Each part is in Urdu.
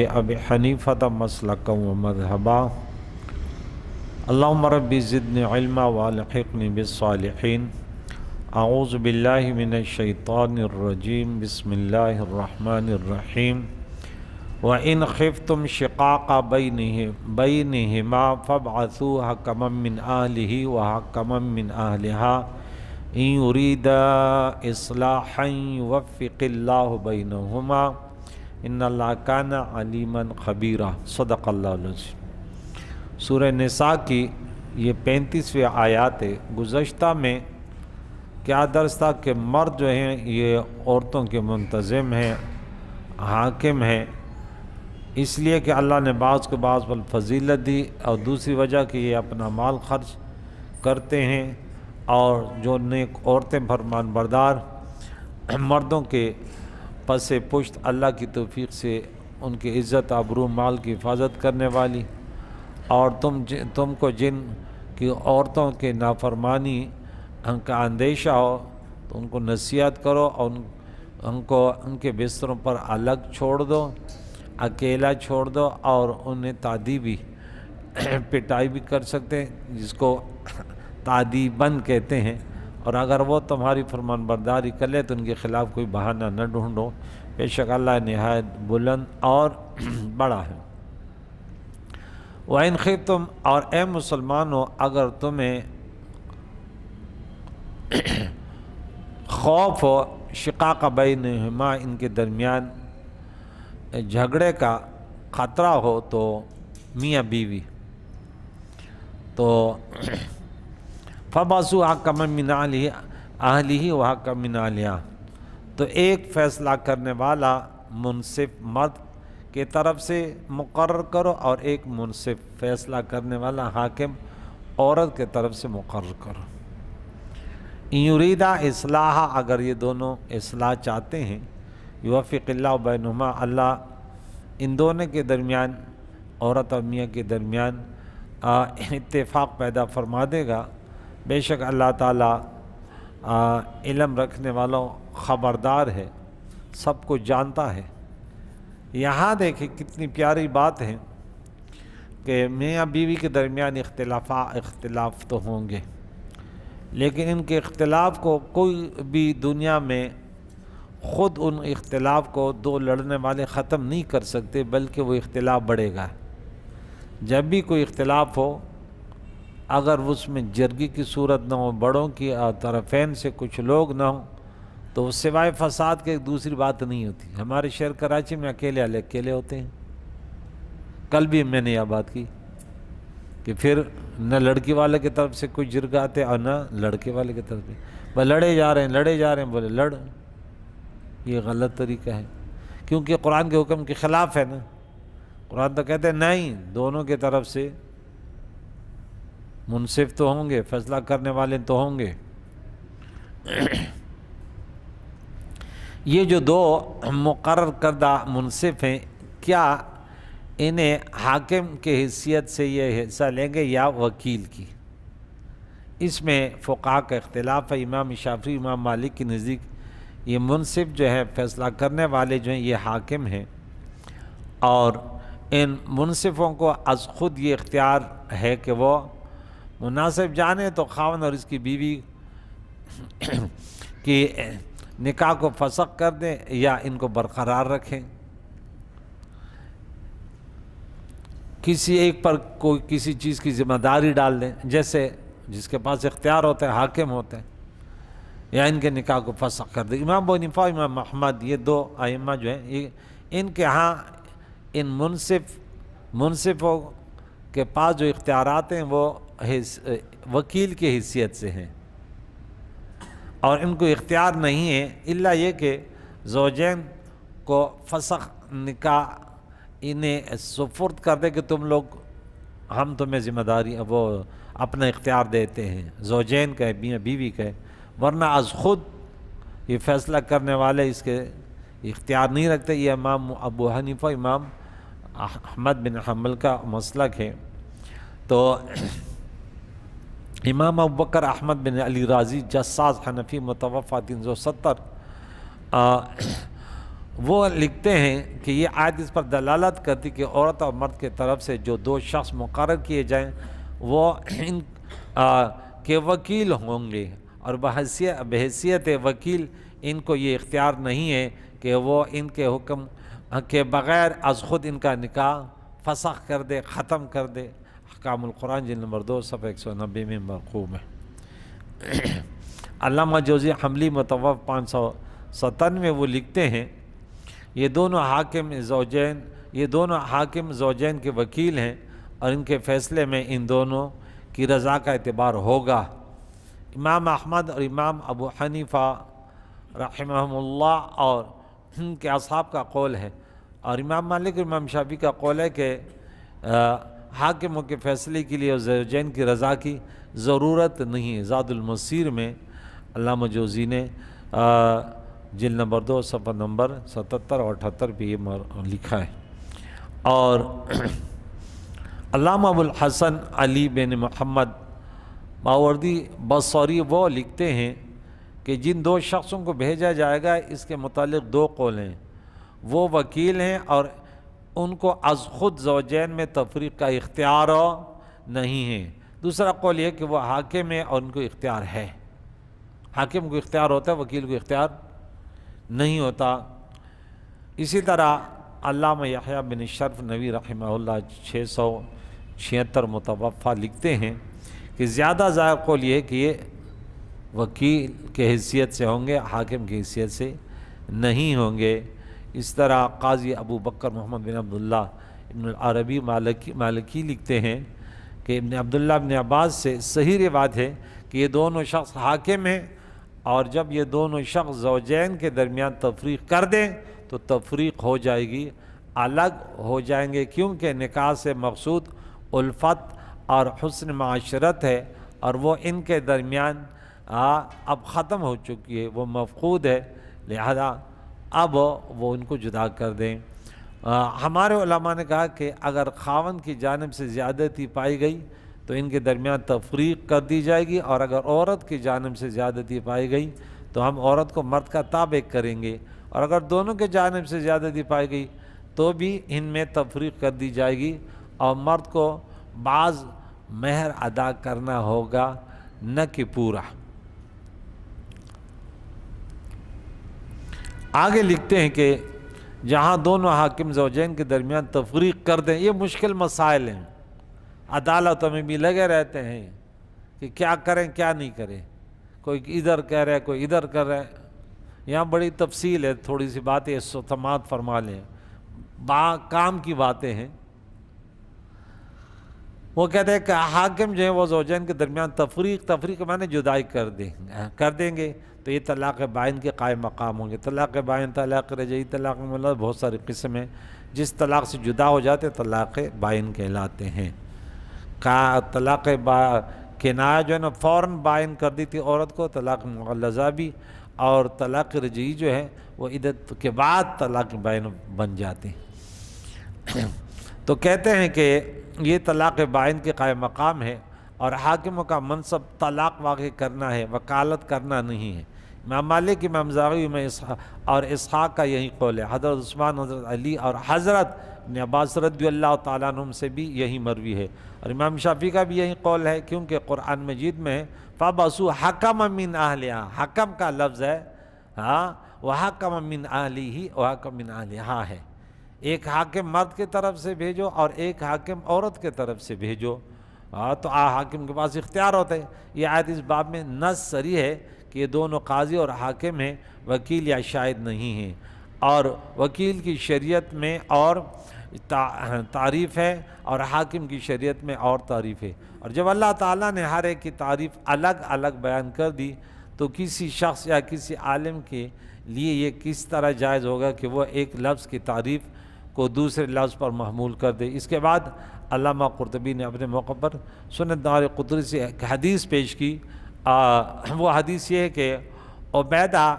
ابی حنیفۃ مسلکا و مذہبا اللہم ربی زدنی علما والحقنی بالصالحین اعوذ باللہ من الشیطان الرجیم بسم اللہ الرحمن الرحیم وَإِنْ خِفْتُمْ شِقَاقَ بَيْنِهِمَا فَابْعَثُوا حَكَمًا مِّنْ أَهْلِهِ وَحَكَمًا مِّنْ أَهْلِهَا إِنْ يُرِيدَا إِصْلَاحًا يُوَفِّقِ اللَّهُ بَيْنَهُمَا ان اللہ کان علیمًا خبیرا۔ صدق اللہ العظیم۔ سورہ نساء کی یہ 35ویں آیات ہے۔ گزشتہ میں کیا درس تھا کہ مرد جو ہیں یہ عورتوں کے منتظم ہیں، حاکم ہیں، اس لیے کہ اللہ نے بعض کو بعض پر فضیلت دی، اور دوسری وجہ کہ یہ اپنا مال خرچ کرتے ہیں، اور جو نیک عورتیں فرمان بردار مردوں کے پس پشت اللہ کی توفیق سے ان کی عزت آبرو مال کی حفاظت کرنے والی، اور تم کو جن کی عورتوں کے نافرمانی کا اندیشہ ہو تو ان کو نصیحت کرو، اور ان کو ان کے بستروں پر الگ چھوڑ دو، اکیلا چھوڑ دو، اور انہیں تعدیبی پٹائی بھی کر سکتے ہیں جس کو تعدیباً کہتے ہیں، اور اگر وہ تمہاری فرمان برداری کر لے تو ان کے خلاف کوئی بہانہ نہ ڈھونڈو، بے شک اللہ نہایت بلند اور بڑا ہے۔ وَإِنْ خِفْتُمْ، اور اے مسلمانوں اگر تمہیں خوف ہو، شقاق بینہما، ان کے درمیان جھگڑے کا خطرہ ہو، تو میاں بیوی تو فَبَعْثُوا حَكَمًا مِّنْ أَهْلِهِ وَحَكَمًا مِّنْ أَهْلِهَا، تو ایک فیصلہ کرنے والا منصف مرد کے طرف سے مقرر کرو، اور ایک منصف فیصلہ کرنے والا حاکم عورت کے طرف سے مقرر کرو۔ إِن يُرِيدَا إِصْلَاحًا، اگر یہ دونوں اصلاح چاہتے ہیں، يُوَفِّقِ اللَّهُ بَيْنَهُمَا، اللہ ان دونوں کے درمیان، عورت اور میاں کے درمیان اتفاق پیدا فرما دے گا، بے شک اللہ تعالیٰ علم رکھنے والوں خبردار ہے، سب کو جانتا ہے۔ یہاں دیکھیں کتنی پیاری بات ہے کہ میاں بیوی کے درمیان اختلاف تو ہوں گے، لیکن ان کے اختلاف کو کوئی بھی دنیا میں خود ان اختلاف کو دو لڑنے والے ختم نہیں کر سکتے، بلکہ وہ اختلاف بڑھے گا۔ جب بھی کوئی اختلاف ہو، اگر اس میں جرگی کی صورت نہ ہو، بڑوں کی طرفین سے کچھ لوگ نہ ہوں، تو سوائے فساد کے ایک دوسری بات نہیں ہوتی۔ ہمارے شہر کراچی میں اکیلے ہوتے ہیں۔ کل بھی میں نے یہ بات کی کہ پھر نہ لڑکی والے کی طرف سے کوئی جرگہ آتے اور نہ لڑکے والے کی طرف سے، بس لڑے جا رہے ہیں، بولے لڑ، یہ غلط طریقہ ہے، کیونکہ قرآن کے حکم کے خلاف ہے نا۔ قرآن تو کہتے ہیں نہیں، دونوں کی طرف سے منصف تو ہوں گے، فیصلہ کرنے والے تو ہوں گے۔ یہ جو دو مقرر کردہ منصف ہیں، کیا انہیں حاکم کی حیثیت سے یہ حصہ لیں گے یا وکیل کی؟ اس میں فقہاء کا اختلاف ہے۔ امام شافعی، امام مالک کے نزدیک یہ منصف جو ہے، فیصلہ کرنے والے جو ہیں، یہ حاکم ہیں، اور ان منصفوں کو از خود یہ اختیار ہے کہ وہ مناسب جانے تو خاوند اور اس کی بیوی کی نکاح کو فسخ کر دیں یا ان کو برقرار رکھیں۔ کسی ایک پر کوئی کسی چیز کی ذمہ داری ڈال دیں، جیسے جس کے پاس اختیار ہوتا ہے، حاکم ہوتا ہے، یا ان کے نکاح کو فسخ کر دیں۔ امام ابو حنیفہ، امام احمد، یہ دو ائمہ جو ہیں، ان کے ہاں ان منصفوں کے پاس جو اختیارات ہیں وہ وکیل کی حیثیت سے ہیں، اور ان کو اختیار نہیں ہے الا یہ کہ زوجین کو فسخ نکاح انہیں سپرد کر دے کہ تم لوگ، ہم تمہیں ذمہ داری وہ اپنا اختیار دیتے ہیں، زوجین کا ہے، میاں بیوی کا ہے، ورنہ از خود یہ فیصلہ کرنے والے اس کے اختیار نہیں رکھتے۔ یہ امام ابو حنیفہ، امام احمد بن حنبل کا مسلک ہے۔ تو امام ابوبکر احمد بن علی رازی جساس حنفی، متوفی 370، وہ لکھتے ہیں کہ یہ آیت اس پر دلالت کرتی کہ عورت اور مرد کے طرف سے جو دو شخص مقرر کیے جائیں وہ ان کے وکیل ہوں گے، اور بحیثیت وکیل ان کو یہ اختیار نہیں ہے کہ وہ ان کے حکم کے بغیر از خود ان کا نکاح فسخ کر دے، ختم کر دے۔ احکام القرآن جلد نمبر 2 صفحہ 190 میں مرقوم ہے۔ علامہ جوزی حملی متوفى 597 میں وہ لکھتے ہیں یہ دونوں حاکم زوجین کے وکیل ہیں، اور ان کے فیصلے میں ان دونوں کی رضا کا اعتبار ہوگا۔ امام احمد اور امام ابو حنیفہ رحمہم اللہ اور ان کے اصحاب کا قول ہے، اور امام مالک اور امام شافعی کا قول ہے کہ حاکموں کے فیصلے کے لیے زوجین کی رضا کی ضرورت نہیں ہے۔ زاد المسیر میں علامہ جوزی نے جلد نمبر 2 صفحہ نمبر 77 اور 78 پہ یہ لکھا ہے۔ اور علامہ ابو الحسن علی بن محمد ماوردی بصری وہ لکھتے ہیں کہ جن دو شخصوں کو بھیجا جائے گا اس کے متعلق دو قول ہیں، وہ وکیل ہیں اور ان کو از خود زوجین میں تفریق کا اختیار نہیں ہے۔ دوسرا قول یہ کہ وہ حاکم ہے اور ان کو اختیار ہے، حاکم کو اختیار ہوتا ہے، وکیل کو اختیار نہیں ہوتا۔ اسی طرح علامہ یحییٰ بن شرف نووی رحمہ اللہ 676 متوفى لکھتے ہیں کہ زیادہ ظاہر قول یہ ہے کہ یہ وکیل کے حیثیت سے ہوں گے، حاکم کی حیثیت سے نہیں ہوں گے۔ اس طرح قاضی ابو بکر محمد بن عبداللہ ابن العربی مالکی لکھتے ہیں کہ ابن عبداللہ ابن عباس سے صحیح روایت ہے کہ یہ دونوں شخص حاکم ہیں، اور جب یہ دونوں شخص زوجین کے درمیان تفریق کر دیں تو تفریق ہو جائے گی، الگ ہو جائیں گے، کیونکہ نکاح سے مقصود الفت اور حسن معاشرت ہے، اور وہ ان کے درمیان اب ختم ہو چکی ہے، وہ مفقود ہے، لہذا اب وہ ان کو جدا کر دیں۔ ہمارے علماء نے کہا کہ اگر خاوند کی جانب سے زیادتی پائی گئی تو ان کے درمیان تفریق کر دی جائے گی، اور اگر عورت کی جانب سے زیادتی پائی گئی تو ہم عورت کو مرد کا تابع کریں گے، اور اگر دونوں کے جانب سے زیادتی پائی گئی تو بھی ان میں تفریق کر دی جائے گی، اور مرد کو بعض مہر ادا کرنا ہوگا نہ کہ پورا۔ آگے لکھتے ہیں کہ جہاں دونوں حاکم زوجین کے درمیان تفریق کر دیں، یہ مشکل مسائل ہیں، عدالتوں میں بھی لگے رہتے ہیں کہ کیا کریں کیا نہیں کریں، کوئی ادھر کہہ رہا ہے کوئی ادھر کر رہا ہے۔ یہاں بڑی تفصیل ہے، تھوڑی سی باتیں سماعت فرما لیں، کام کی باتیں ہیں۔ وہ کہتے ہیں کہ حاکم جو ہے وہ زوجین کے درمیان تفریق معنی جدائی کر دیں گے تو یہ طلاق بائن کے قائم مقام ہوں گے۔ طلاق بائن، طلاق رجعی، طلاق ملغا، بہت ساری قسم ہیں۔ جس طلاق سے جدا ہو جاتے طلاق بائن کہلاتے ہیں۔ طلاق کنایہ جو ہے نا فوراً بائن کر دی تھی عورت کو، طلاق مغلظہ بھی، اور طلاق رجعی جو ہے وہ عدت کے بعد طلاق بائن بن جاتی۔ تو کہتے ہیں کہ یہ طلاق بائن کے قائم مقام ہے، اور حاکموں کا منصب طلاق واقع کرنا ہے، وکالت کرنا نہیں ہے۔ امام مالک، امام زاغی اور اسحاق کا یہی قول ہے۔ حضرت عثمان، حضرت علی اور حضرت ابن عباس رضی اللہ تعالیٰ عنہم سے بھی یہی مروی ہے، اور امام شافعی کا بھی یہی قول ہے، کیونکہ قرآن مجید میں فَبَعْثُوا حَكَمًا مِّنْ أَهْلِهَا، حکم کا لفظ ہے، وَحَكَمًا مِّنْ أَهْلِهِ وَحَكَمًا مِّنْ أَهْلِهَا ہے، ایک حاکم مرد کی طرف سے بھیجو اور ایک حاکم عورت کی طرف سے بھیجو، تو حاکم کے پاس اختیار ہوتا ہے۔ یہ آیت اس باب میں نص صریح ہے کہ یہ دونوں قاضی اور حاکم ہیں، وکیل یا شاہد نہیں ہیں، اور وکیل کی شریعت میں اور تعریف ہے اور حاکم کی شریعت میں اور تعریف ہے۔ اور جب اللہ تعالیٰ نے ہر ایک کی تعریف الگ الگ بیان کر دی تو کسی شخص یا کسی عالم کے لیے یہ کس طرح جائز ہوگا کہ وہ ایک لفظ کی تعریف کو دوسرے لفظ پر محمول کر دے۔ اس کے بعد علامہ قرطبی نے اپنے موقع پر سنت دار قطری سے ایک حدیث پیش کی، وہ حدیث یہ ہے کہ عبیدہ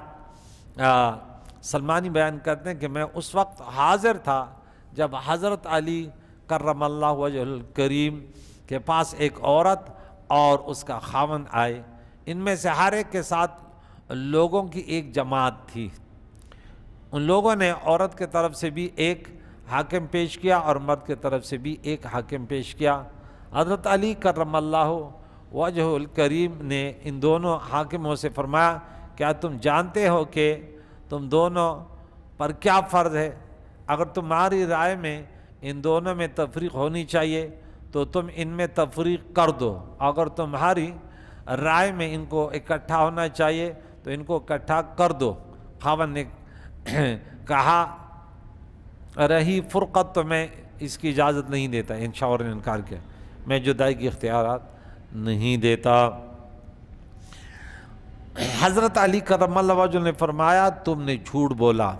سلمانی بیان کرتے ہیں کہ میں اس وقت حاضر تھا جب حضرت علی کرم اللہ وجہ الکریم کے پاس ایک عورت اور اس کا خاوند آئے، ان میں سے ہر ایک کے ساتھ لوگوں کی ایک جماعت تھی، ان لوگوں نے عورت کے طرف سے بھی ایک حاکم پیش کیا اور مرد کے طرف سے بھی ایک حاکم پیش کیا۔ حضرت علی کرم اللہ وجہ الکریم نے ان دونوں حاکموں سے فرمایا، کیا تم جانتے ہو کہ تم دونوں پر کیا فرض ہے؟ اگر تمہاری رائے میں ان دونوں میں تفریق ہونی چاہیے تو تم ان میں تفریق کر دو، اگر تمہاری رائے میں ان کو اکٹھا ہونا چاہیے تو ان کو اکٹھا کر دو۔ خاوند نے کہا، رہی فرقت تو میں اس کی اجازت نہیں دیتا، ان شوہر نے انکار کیا، میں جدائی کی اختیارات نہیں دیتا۔ حضرت علی کرم اللہ وجہ نے فرمایا، تم نے جھوٹ بولا،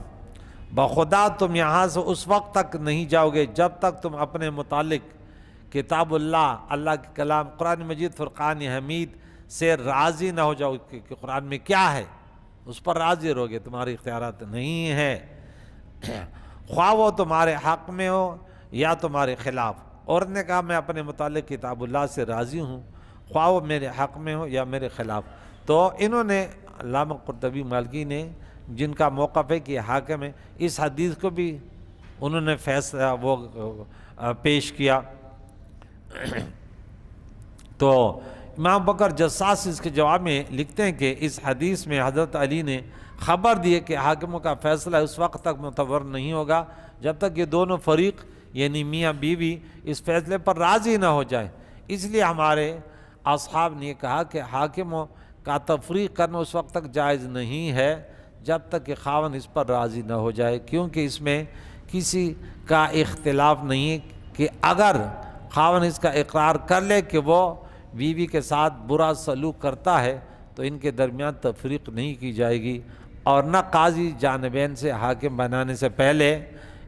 بخدا تم یہاں سے اس وقت تک نہیں جاؤ گے جب تک تم اپنے متعلق کتاب اللہ، اللہ کے کلام قرآن مجید فرقان حمید سے راضی نہ ہو جاؤ کہ قرآن میں کیا ہے، اس پر راضی رہو گے، تمہاری اختیارات نہیں ہے، خواہ وہ تمہارے حق میں ہو یا تمہارے خلاف۔ اور نے کہا، میں اپنے متعلق کتاب اللہ سے راضی ہوں، خواہ وہ میرے حق میں ہو یا میرے خلاف۔ تو انہوں نے علامہ قرطبی مالکی نے، جن کا موقف ہے کہ حاکم ہے، اس حدیث کو بھی انہوں نے فیصلہ وہ پیش کیا۔ تو امام بکر جساس اس کے جواب میں لکھتے ہیں کہ اس حدیث میں حضرت علی نے خبر دی ہے کہ حاکموں کا فیصلہ اس وقت تک معتبر نہیں ہوگا جب تک یہ دونوں فریق یعنی میاں بیوی اس فیصلے پر راضی نہ ہو جائے۔ اس لیے ہمارے اصحاب نے کہا کہ حاکموں کا تفریق کرنا اس وقت تک جائز نہیں ہے جب تک کہ خاوند اس پر راضی نہ ہو جائے، کیونکہ اس میں کسی کا اختلاف نہیں ہے کہ اگر خاوند اس کا اقرار کر لے کہ وہ بیوی کے ساتھ برا سلوک کرتا ہے تو ان کے درمیان تفریق نہیں کی جائے گی، اور نہ قاضی جانبین سے حاکم بنانے سے پہلے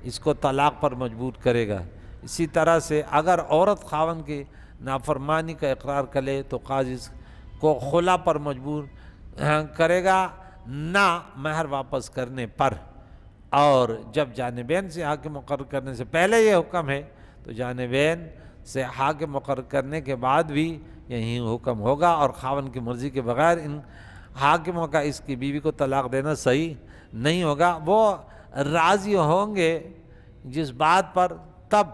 اس کو طلاق پر مجبور کرے گا۔ اسی طرح سے اگر عورت خاوند کی نافرمانی کا اقرار کرے تو قاضی کو خلا پر مجبور کرے گا، نہ مہر واپس کرنے پر۔ اور جب جانبین سے حاکم مقرر کرنے سے پہلے یہ حکم ہے تو جانبین سے حاکم مقرر کرنے کے بعد بھی یہی حکم ہوگا، اور خاوند کی مرضی کے بغیر ان حاکموں کا اس کی بیوی کو طلاق دینا صحیح نہیں ہوگا۔ وہ راضی ہوں گے جس بات پر تب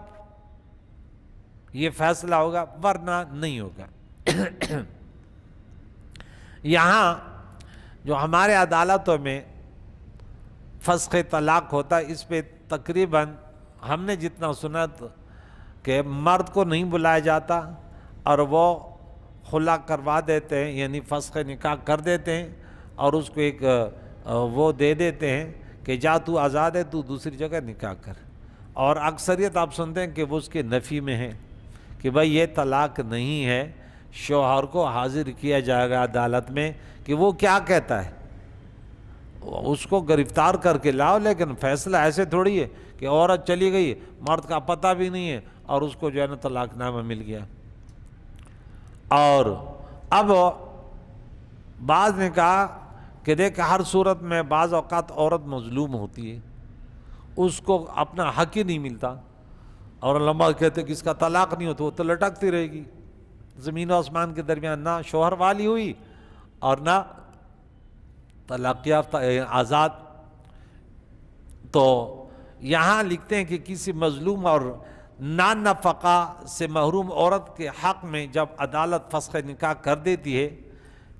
یہ فیصلہ ہوگا، ورنہ نہیں ہوگا۔ یہاں جو ہمارے عدالتوں میں فسخ طلاق ہوتا ہے، اس پہ تقریباً ہم نے جتنا سنا کہ مرد کو نہیں بلایا جاتا اور وہ خلا کروا دیتے ہیں، یعنی فسخ نکاح کر دیتے ہیں، اور اس کو ایک وہ دے دیتے ہیں کہ جا تو آزاد ہے، تو دوسری جگہ نکاح کر۔ اور اکثریت آپ سنتے ہیں کہ وہ اس کے نفی میں ہے کہ بھائی یہ طلاق نہیں ہے، شوہر کو حاضر کیا جائے گا عدالت میں کہ وہ کیا کہتا ہے، اس کو گرفتار کر کے لاؤ، لیکن فیصلہ ایسے تھوڑی ہے کہ عورت چلی گئی، مرد کا پتہ بھی نہیں ہے اور اس کو جو ہے نا طلاق نامہ مل گیا۔ اور اب بعض نے کہا کہ دیکھ ہر صورت میں بعض اوقات عورت مظلوم ہوتی ہے، اس کو اپنا حق ہی نہیں ملتا، اور علماء کہتے ہیں کہ اس کا طلاق نہیں ہوتا، وہ تو لٹکتی رہے گی، زمین و آسمان کے درمیان نہ شوہر والی ہوئی اور نہ طلاق یافتہ آزاد۔ تو یہاں لکھتے ہیں کہ کسی مظلوم اور نان نفقہ سے محروم عورت کے حق میں جب عدالت فسخ نکاح کر دیتی ہے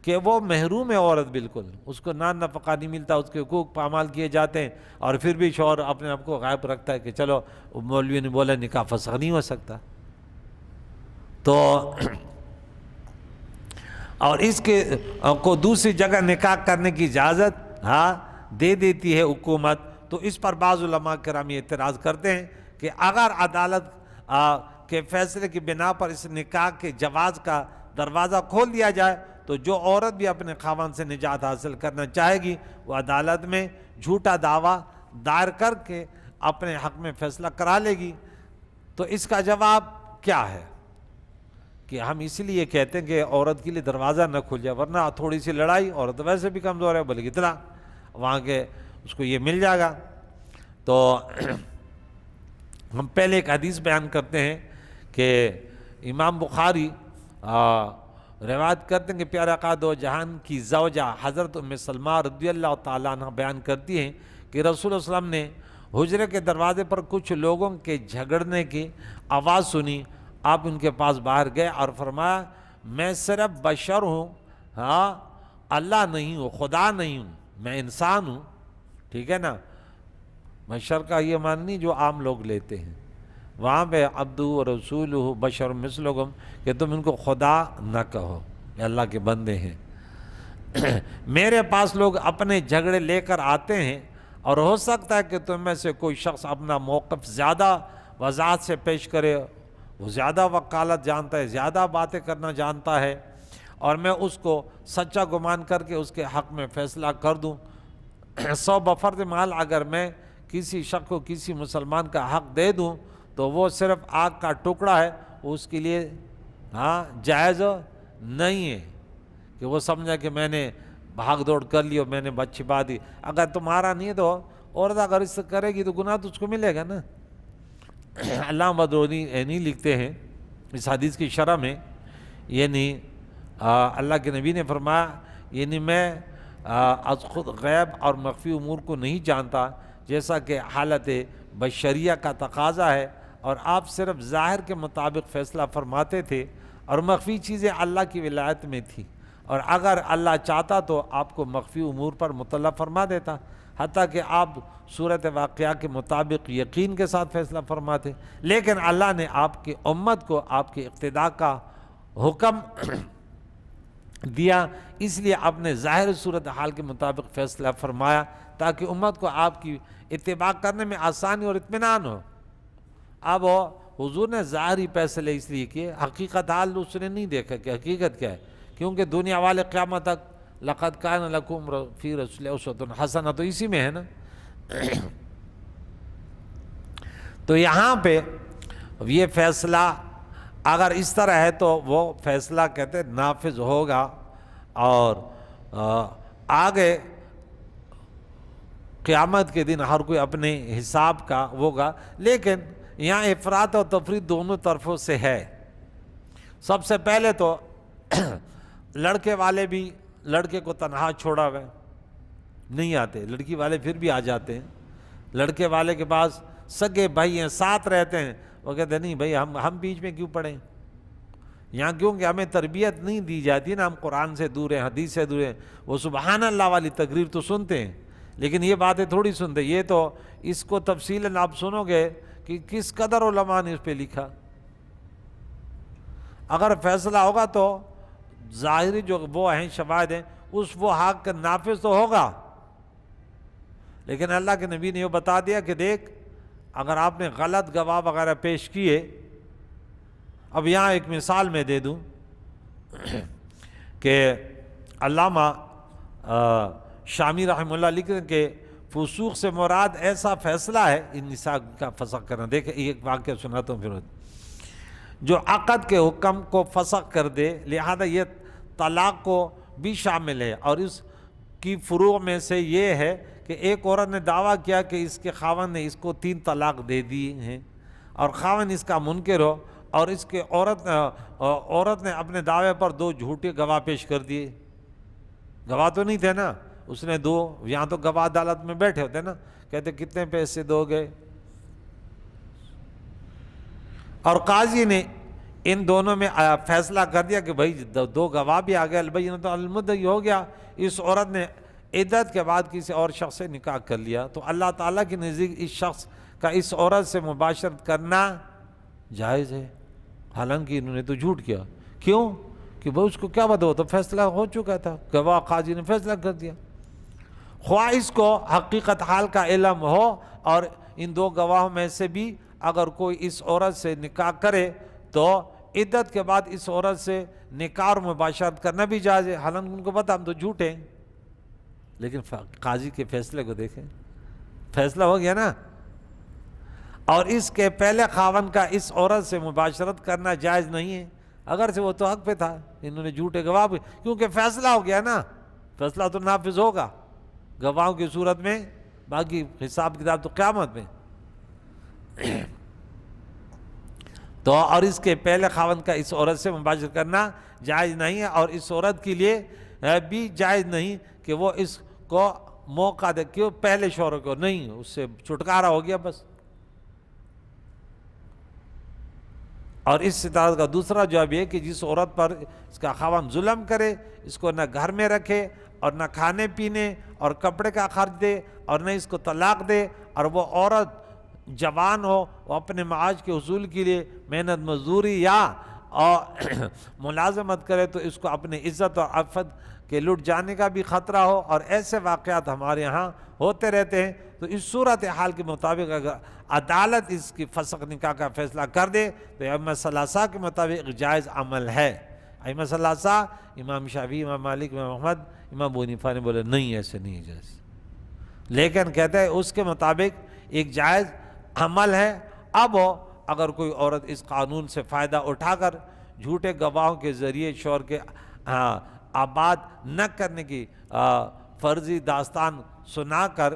کہ وہ محروم ہے عورت، بالکل اس کو نان نفقہ نہیں ملتا، اس کے حقوق پامال کیے جاتے ہیں، اور پھر بھی شوہر اپنے آپ کو غائب رکھتا ہے کہ چلو مولوی نے بولا نکاح فسخ نہیں ہو سکتا، تو اور اس کے کو دوسری جگہ نکاح کرنے کی اجازت دے دیتی ہے حکومت۔ تو اس پر بعض علماء کرام یہ اعتراض کرتے ہیں کہ اگر عدالت کے فیصلے کی بنا پر اس نکاح کے جواز کا دروازہ کھول دیا جائے تو جو عورت بھی اپنے خاوند سے نجات حاصل کرنا چاہے گی وہ عدالت میں جھوٹا دعویٰ دائر کر کے اپنے حق میں فیصلہ کرا لے گی۔ تو اس کا جواب کیا ہے کہ ہم اس لیے کہتے ہیں کہ عورت کے لیے دروازہ نہ کھل جائے، ورنہ تھوڑی سی لڑائی، عورت ویسے بھی کمزور ہے، بلکہ اتنا وہاں کے اس کو یہ مل جائے گا۔ تو ہم پہلے ایک حدیث بیان کرتے ہیں کہ امام بخاری روایت کرتے ہیں کہ پیارے آقا دو جہان کی زوجہ حضرت ام سلمہ رضی اللہ تعالیٰ عنہ بیان کرتی ہیں کہ رسول اللہ علیہ وسلم نے حجرے کے دروازے پر کچھ لوگوں کے جھگڑنے کی آواز سنی. آپ ان کے پاس باہر گئے اور فرمایا میں صرف بشر ہوں، ہاں اللہ نہیں ہوں، خدا نہیں ہوں، میں انسان ہوں. ٹھیک ہے نا، بشر کا یہ معنی نہیں جو عام لوگ لیتے ہیں. وہاں پہ عبدہ و رسولہ بشر مثلکم کہ تم ان کو خدا نہ کہو، یہ اللہ کے بندے ہیں. میرے پاس لوگ اپنے جھگڑے لے کر آتے ہیں اور ہو سکتا ہے کہ تم میں سے کوئی شخص اپنا موقف زیادہ وضاحت سے پیش کرے، وہ زیادہ وکالت جانتا ہے، زیادہ باتیں کرنا جانتا ہے، اور میں اس کو سچا گمان کر کے اس کے حق میں فیصلہ کر دوں. 100 بفرض مال اگر میں کسی شخص کو کسی مسلمان کا حق دے دوں تو وہ صرف آگ کا ٹکڑا ہے، اس کے لیے جائز نہیں ہے کہ وہ سمجھا کہ میں نے بھاگ دوڑ کر لی اور میں نے بچ چھپا دی. اگر تمہارا نہیں ہے تو عورت اگر اس سے کرے گی تو گناہ تو اس کو ملے گا نا. علامہ بدرونی نہیں لکھتے ہیں اس حدیث کی شرح میں، یعنی اللہ کے نبی نے فرمایا یعنی میں از خود غیب اور مخفی امور کو نہیں جانتا جیسا کہ حالت بشریہ کا تقاضا ہے، اور آپ صرف ظاہر کے مطابق فیصلہ فرماتے تھے اور مخفی چیزیں اللہ کی ولایت میں تھی، اور اگر اللہ چاہتا تو آپ کو مخفی امور پر مطلع فرما دیتا، حتیٰ کہ آپ صورت واقعہ کے مطابق یقین کے ساتھ فیصلہ فرماتے. لیکن اللہ نے آپ کی امت کو آپ کی اقتداء کا حکم دیا، اس لیے آپ نے ظاہر صورتحال کے مطابق فیصلہ فرمایا تاکہ امت کو آپ کی اتباع کرنے میں آسانی اور اطمینان ہو. اب حضور نے ظاہری فیصلے اس لیے کیے، حقیقت حال اس نے نہیں دیکھا کہ حقیقت کیا ہے، کیونکہ دنیا والے قیامت تک لقد کان لکم فی رسول اسوۃ حسنہ تو اسی میں ہے نا. تو یہاں پہ یہ فیصلہ اگر اس طرح ہے تو وہ فیصلہ کہتے ہیں نافذ ہوگا، اور آگے قیامت کے دن ہر کوئی اپنے حساب کا ہوگا. لیکن یہاں افراط اور تفریط دونوں طرفوں سے ہے. سب سے پہلے تو لڑکے والے بھی لڑکے کو تنہا چھوڑا ہوئے نہیں آتے، لڑکی والے پھر بھی آ جاتے ہیں. لڑکے والے کے پاس سگے بھائی ہیں، ساتھ رہتے ہیں، وہ کہتے ہیں نہیں بھائی ہم بیچ میں کیوں پڑیں یہاں، کیونکہ ہمیں تربیت نہیں دی جاتی نا، ہم قرآن سے دور ہیں، حدیث سے دور ہیں. وہ سبحان اللہ والی تقریر تو سنتے ہیں لیکن یہ باتیں تھوڑی سنتے. یہ تو اس کو تفصیلاً آپ سنو گے کہ کس قدر علماء نے اس پہ لکھا. اگر فیصلہ ہوگا تو ظاہری جو وہ ہیں شواہد ہیں اس وہ حق کا نافذ تو ہوگا، لیکن اللہ کے نبی نے یہ بتا دیا کہ دیکھ اگر آپ نے غلط گواہ وغیرہ پیش کیے. اب یہاں ایک مثال میں دے دوں کہ علامہ شامی رحمہ اللہ لکھتے ہیں کہ فسوق سے مراد ایسا فیصلہ ہے ان نساء کا فسخ کرنا. دیکھیں ایک واقعہ سناتا ہوں پھر، جو عقد کے حکم کو فسخ کر دے، لہذا یہ طلاق کو بھی شامل ہے. اور اس کی فروع میں سے یہ ہے کہ ایک عورت نے دعویٰ کیا کہ اس کے خاوند نے اس کو 3 طلاق دے دی ہیں، اور خاوند اس کا منکر ہو، اور اس کے عورت نے اپنے دعوے پر 2 جھوٹے گواہ پیش کر دیے. گواہ تو نہیں تھے نا، اس نے 2، یہاں تو گواہ عدالت میں بیٹھے ہوتے نا، کہتے کتنے پیسے دو گے، اور قاضی نے ان دونوں میں فیصلہ کر دیا کہ بھائی 2 گواہ بھی آ گئے، البینۃ علی المدعی ہو گیا. اس عورت نے عدت کے بعد کسی اور شخص سے نکاح کر لیا، تو اللہ تعالیٰ کے نزدیک اس شخص کا اس عورت سے مباشرت کرنا جائز ہے، حالانکہ انہوں نے تو جھوٹ کیا. کیوں کہ بھائی اس کو کیا بتا، تو فیصلہ ہو چکا تھا، گواہ قاضی نے فیصلہ کر دیا. خواہ اس کو حقیقت حال کا علم ہو، اور ان 2 گواہوں میں سے بھی اگر کوئی اس عورت سے نکاح کرے تو عدت کے بعد اس عورت سے نکاح اور مباشرت کرنا بھی جائز ہے، حالانکہ ان کو پتہ ہم تو جھوٹے ہیں. لیکن قاضی کے فیصلے کو دیکھیں، فیصلہ ہو گیا نا. اور اس کے پہلے خاوند کا اس عورت سے مباشرت کرنا جائز نہیں ہے، اگرچہ وہ تو حق پہ تھا، انہوں نے جھوٹے گواہ بھی، کیونکہ فیصلہ ہو گیا نا، فیصلہ تو نافذ ہوگا گواہوں کی صورت میں، باقی حساب کتاب تو قیامت میں. تو اور اس کے پہلے خاوند کا اس عورت سے مباشرت کرنا جائز نہیں ہے، اور اس عورت کے لیے بھی جائز نہیں کہ وہ اس کو موقع دے، کیوں پہلے شوہر کو نہیں، اس سے چھٹکارا ہو گیا بس۔ اور اس ستارہ کا دوسرا جواب یہ کہ جس عورت پر اس کا خاوند ظلم کرے، اس کو نہ گھر میں رکھے اور نہ کھانے پینے اور کپڑے کا خرچ دے اور نہ اس کو طلاق دے، اور وہ عورت جوان ہو، وہ اپنے معاش کے حصول کے لیے محنت مزدوری یا ملازمت کرے، تو اس کو اپنی عزت اور عفت کے لٹ جانے کا بھی خطرہ ہو، اور ایسے واقعات ہمارے ہاں ہوتے رہتے ہیں۔ تو اس صورتحال کے مطابق اگر عدالت اس کی فسخ نکاح کا فیصلہ کر دے تو ائمہ ثلاثہ کے مطابق جائز عمل ہے۔ ائمہ ثلاثہ امام شافعی، امام مالک، امام احمد، امام ابو حنیفہ نے بولے نہیں، ایسے نہیں جائز، لیکن کہتے ہیں اس کے مطابق ایک جائز عمل ہے۔ اب اگر کوئی عورت اس قانون سے فائدہ اٹھا کر جھوٹے گواہوں کے ذریعے شوہر کے آباد نہ کرنے کی فرضی داستان سنا کر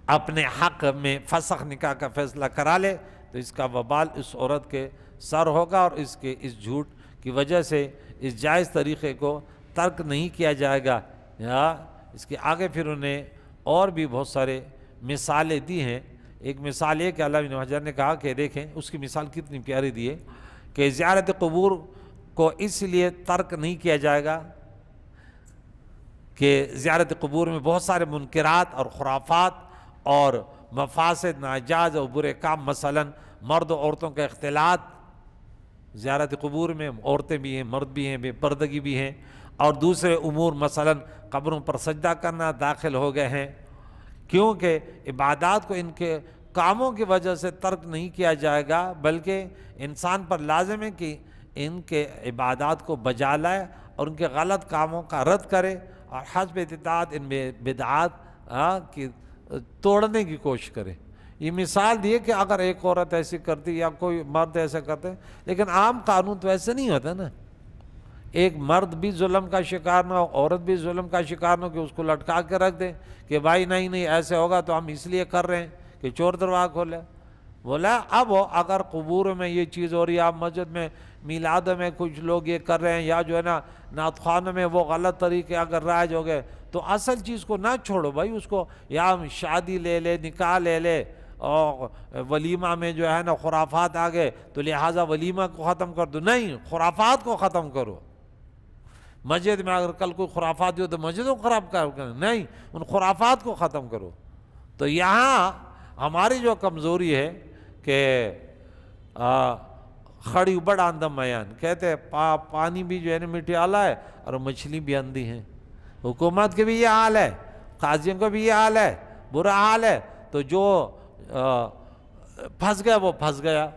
اپنے حق میں فسخ نکاح کا فیصلہ کرا لے تو اس کا وبال اس عورت کے سر ہوگا، اور اس کے اس جھوٹ کی وجہ سے اس جائز طریقے کو ترک نہیں کیا جائے گا۔ یا اس کے آگے پھر انہیں اور بھی بہت سارے مثالیں دی ہیں۔ ایک مثال یہ کہ علامہ ابن حجر نے کہا کہ دیکھیں اس کی مثال کتنی پیاری دی ہے کہ زیارت قبور کو اس لیے ترک نہیں کیا جائے گا کہ زیارت قبور میں بہت سارے منکرات اور خرافات اور مفاسد، ناجائز اور برے کام، مثلا مرد و عورتوں کا اختلاط، زیارت قبور میں عورتیں بھی ہیں، مرد بھی ہیں، بے پردگی بھی ہیں، اور دوسرے امور مثلا قبروں پر سجدہ کرنا داخل ہو گئے ہیں۔ کیونکہ عبادات کو ان کے کاموں کی وجہ سے ترک نہیں کیا جائے گا، بلکہ انسان پر لازم ہے کہ ان کے عبادات کو بجا لائے اور ان کے غلط کاموں کا رد کرے، اور حسب استطاعت ان بدعات کی توڑنے کی کوشش کرے۔ یہ مثال دی کہ اگر ایک عورت ایسی کرتی یا کوئی مرد ایسا کرتے، لیکن عام قانون تو ایسے نہیں ہوتا نا، ایک مرد بھی ظلم کا شکار نہ ہو، عورت بھی ظلم کا شکار نہ ہو کہ اس کو لٹکا کے رکھ دے کہ بھائی نہیں ایسے ہوگا تو ہم اس لیے کر رہے ہیں کہ چور دروازہ کھولے۔ بولا اب اگر قبور میں یہ چیز ہو رہی ہے، آپ مسجد میں میلاد میں کچھ لوگ یہ کر رہے ہیں، یا جو ہے نا نعت خوانوں میں وہ غلط طریقے اگر رائج ہو گئے، تو اصل چیز کو نہ چھوڑو بھائی، اس کو یا شادی لے لے، نکاح لے لے، اور ولیمہ میں جو ہے نا خرافات آ گئے تو لہٰذا ولیمہ کو ختم کر دو، نہیں، خرافات کو ختم کرو۔ مسجد میں اگر کل کوئی خرافات ہو تو مسجد کو خراب کرو، نہیں، ان خرافات کو ختم کرو۔ تو یہاں ہماری جو کمزوری ہے کہ خڑی بڑا اندم میان کہتے ہیں، پانی بھی جو ہے نا میٹھے آلا ہے اور مچھلی بھی اندھی ہیں۔ حکومت کے بھی یہ حال ہے، قاضیوں کا بھی یہ حال ہے، برا حال ہے، تو جو پھنس گیا وہ پھنس گیا۔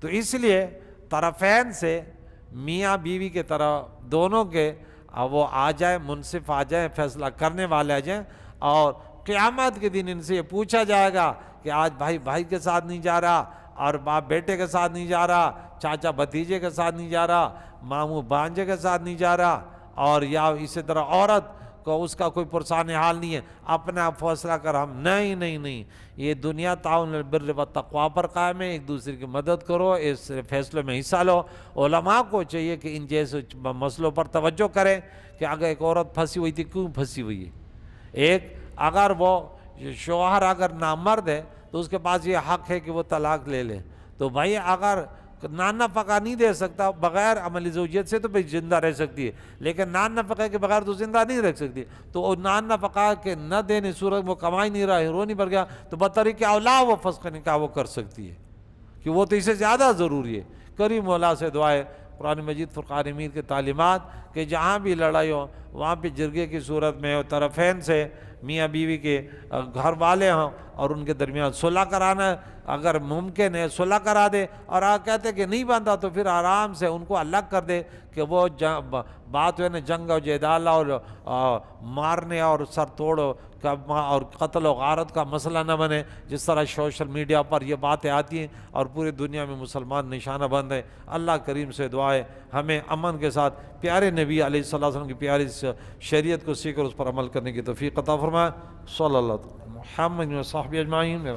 تو اس لیے طرفین سے میاں بیوی کے طرح دونوں کے وہ آ جائیں، منصف آ جائیں، فیصلہ کرنے والے آ جائیں، اور قیامت کے دن ان سے یہ پوچھا جائے گا کہ آج بھائی بھائی کے ساتھ نہیں جا رہا، اور باپ بیٹے کے ساتھ نہیں جا رہا، چاچا بھتیجے کے ساتھ نہیں جا رہا، ماموں بھانجے کے ساتھ نہیں جا رہا، اور یا اسی طرح عورت کو اس کا کوئی پرسان حال نہیں ہے، اپنا فیصلہ کر ہم نہیں، یہ دنیا تعاون البر والتقوی پر قائم ہے، ایک دوسرے کی مدد کرو، اس فیصلے میں حصہ لو۔ علماء کو چاہیے کہ ان جیسے مسئلوں پر توجہ کریں کہ اگر ایک عورت پھنسی ہوئی تھی، کیوں پھنسی ہوئی ہے؟ ایک اگر وہ شوہر اگر نامرد ہے تو اس کے پاس یہ حق ہے کہ وہ طلاق لے لے، تو بھائی اگر نان نفقہ نہیں دے سکتا بغیر عملی زوجیت سے تو بھائی زندہ رہ سکتی ہے، لیکن نان نفقہ کے بغیر تو زندہ نہیں رہ سکتی، تو نان نفقہ کے نہ دینے صورت وہ کمائی نہیں رہا، ہیرو نہیں بھر گیا، تو بطریق اولا وہ فسخ نکاح وہ کر سکتی ہے، کہ وہ تو اسے زیادہ ضروری ہے۔ کریم مولا سے دعائے، قرآن مجید فرقان حمید کے تعلیمات کہ جہاں بھی لڑائی ہو وہاں پہ جرگے کی صورت میں ہو، طرفین سے میاں بیوی کے گھر والے ہوں اور ان کے درمیان صلح کرانا، اگر ممکن ہے صلح کرا دے، اور کہتے کہ نہیں بنتا تو پھر آرام سے ان کو الگ کر دے کہ وہ بات ہے نا جنگ اور جدال اور مارنے اور سر توڑ اور قتل و غارت کا مسئلہ نہ بنے، جس طرح سوشل میڈیا پر یہ باتیں آتی ہیں اور پوری دنیا میں مسلمان نشانہ بند ہیں۔ اللہ کریم سے دعا ہے ہمیں امن کے ساتھ پیارے نبی علیہ الصلوۃ والسلام کی پیاری شریعت کو سیکھ کر اس پر عمل کرنے کی توفیق عطا فرمائے۔ صلی اللہ علیہ وسلم محمد و صحبہ اجمعین۔